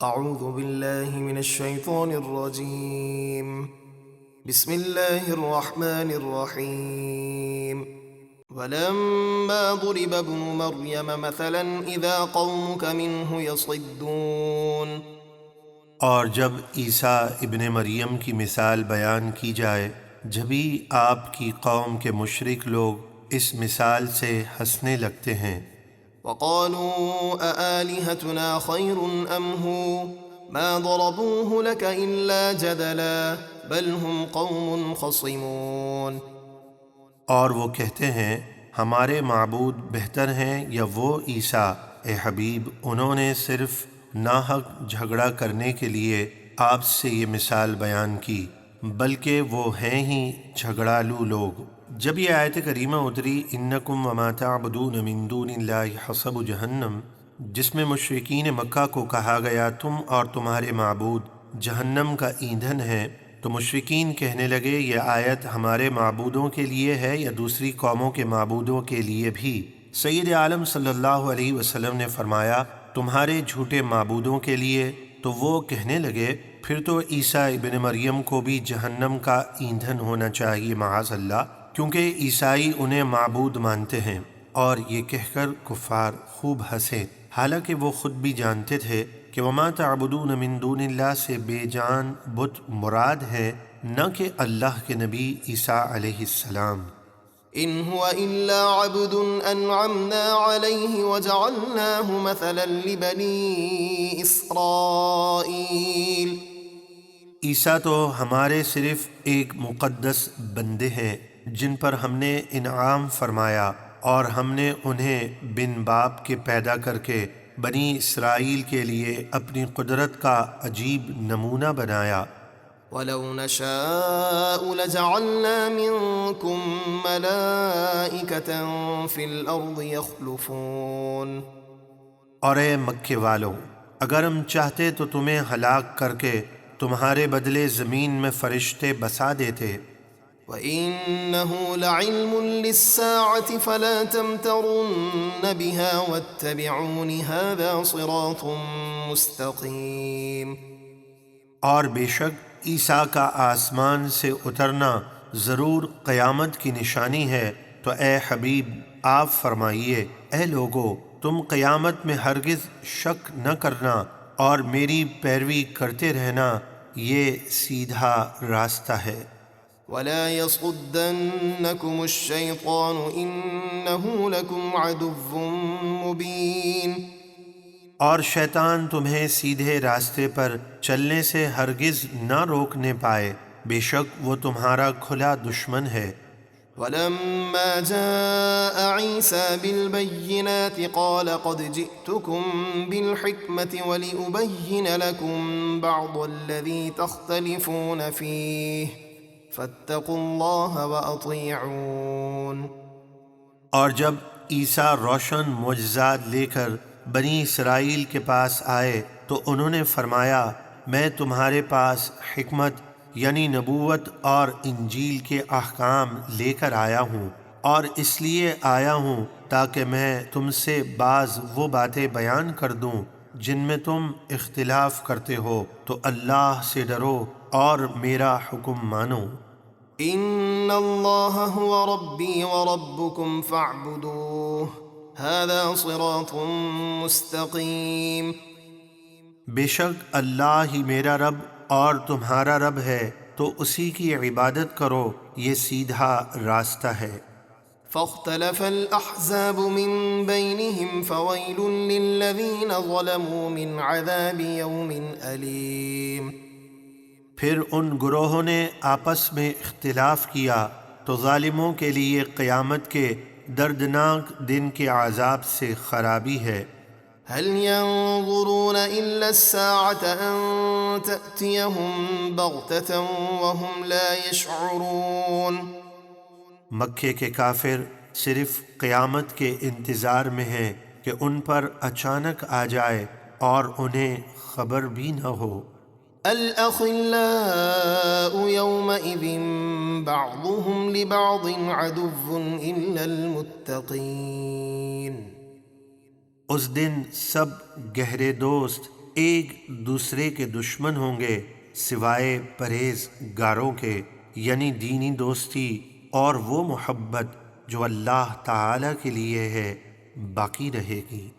اعوذ باللہ من الشیطان الرجیم بسم اللہ الرحمن الرحیم ولما ضرب ابن مریم مثلا اذا قومك منه يصدون۔ اور جب عیسیٰ ابن مریم کی مثال بیان کی جائے جبھی آپ کی قوم کے مشرک لوگ اس مثال سے ہنسنے لگتے ہیں۔ وقالوا أآلهتنا خير أم هو ما ضربوه لك إلا جدلا بل هم قوم خصمون۔ اور وہ کہتے ہیں ہمارے معبود بہتر ہیں یا وہ عیسیٰ، اے حبیب انہوں نے صرف ناحق جھگڑا کرنے کے لیے آپ سے یہ مثال بیان کی، بلکہ وہ ہیں ہی جھگڑالو لوگ۔ جب یہ آیت کریمہ اتری انکم وما تعبدون من دون اللہ حصب جہنم، جس میں مشرکین مکہ کو کہا گیا تم اور تمہارے معبود جہنم کا ایندھن ہیں، تو مشرکین کہنے لگے یہ آیت ہمارے معبودوں کے لیے ہے یا دوسری قوموں کے معبودوں کے لیے بھی؟ سید عالم صلی اللہ علیہ وسلم نے فرمایا تمہارے جھوٹے معبودوں کے لیے۔ تو وہ کہنے لگے پھر تو عیسیٰ ابن مریم کو بھی جہنم کا ایندھن ہونا چاہیے معاذ اللہ، کیونکہ عیسائی انہیں معبود مانتے ہیں۔ اور یہ کہہ کر کفار خوب ہنسے، حالانکہ وہ خود بھی جانتے تھے کہ وما تعبدون من دون اللہ سے بے جان بت مراد ہے، نہ کہ اللہ کے نبی عیسیٰ علیہ السلام۔ ان هو الا عبد انعمنا عليه وجعلناه مثلا لبني اسرائيل۔ عیسیٰ تو ہمارے صرف ایک مقدس بندے ہیں جن پر ہم نے انعام فرمایا، اور ہم نے انہیں بن باپ کے پیدا کر کے بنی اسرائیل کے لیے اپنی قدرت کا عجیب نمونہ بنایا۔ وَلَوْ نَشَاءُ لَجَعَلْنَا مِنكُم مَلَائِكَةً فِي الْأَرْضِ يَخْلُفُونَ۔ اور اے مکے والو، اگر ہم چاہتے تو تمہیں ہلاک کر کے تمہارے بدلے زمین میں فرشتے بسا دیتے۔ وَإِنَّهُ لَعِلْمٌ لِلسَّاعَةِ فَلَا تَمْتَرُنَّ بِهَا وَاتَّبِعُونِ هَذَا صِرَاطٌ مُسْتَقِيمٌ۔ اور بے شک عیسیٰ کا آسمان سے اترنا ضرور قیامت کی نشانی ہے، تو اے حبیب آپ فرمائیے اے لوگو تم قیامت میں ہرگز شک نہ کرنا اور میری پیروی کرتے رہنا، یہ سیدھا راستہ ہے۔ وَلَا يَصُدَّنَّكُمُ الشَّيْطَانُ إِنَّهُ لَكُمْ عَدُوٌّ مُّبِينٌ۔ اور شیطان تمہیں سیدھے راستے پر چلنے سے ہرگز نہ روکنے پائے، بے شک وہ تمہارا کھلا دشمن ہے۔ وَلَمَّا جَاءَ عِيسَى بِالْبَيِّنَاتِ قَالَ قَدْ جِئْتُكُم بِالْحِكْمَةِ وَلِأُبَيِّنَ لَكُم بَعْضَ الَّذِي تَخْتَلِفُونَ فِيهِ فَاتَّقُوا اللَّهَ وَأَطِيعُونِ۔ اور جب عیسیٰ روشن معجزات لے کر بنی اسرائیل کے پاس آئے تو انہوں نے فرمایا میں تمہارے پاس حکمت یعنی نبوت اور انجیل کے احکام لے کر آیا ہوں، اور اس لیے آیا ہوں تاکہ میں تم سے بعض وہ باتیں بیان کر دوں جن میں تم اختلاف کرتے ہو، تو اللہ سے ڈرو اور میرا حکم مانو۔ ان اللہ هو ربی وربکم فاعبدوہ ھذا صراط مستقیم۔ بے شک اللہ ہی میرا رب اور تمہارا رب ہے، تو اسی کی عبادت کرو، یہ سیدھا راستہ ہے۔ فاختلف الأحزاب من بينهم فويل للذين ظلموا من عذاب يوم أليم۔ پھر ان گروہوں نے آپس میں اختلاف کیا تو ظالموں کے لیے قیامت کے دردناک دن کے عذاب سے خرابی ہے۔ هل ينظرون إلا الساعة أن تأتيهم بغتة وهم لا يشعرون۔ مکے کے کافر صرف قیامت کے انتظار میں ہیں کہ ان پر اچانک آ جائے اور انہیں خبر بھی نہ ہو۔ الأخلاء يومئذ بعضهم لبعض عدو إلا المتقين۔ اس دن سب گہرے دوست ایک دوسرے کے دشمن ہوں گے سوائے پرہیزگاروں کے، یعنی دینی دوستی اور وہ محبت جو اللہ تعالیٰ کے لیے ہے باقی رہے گی۔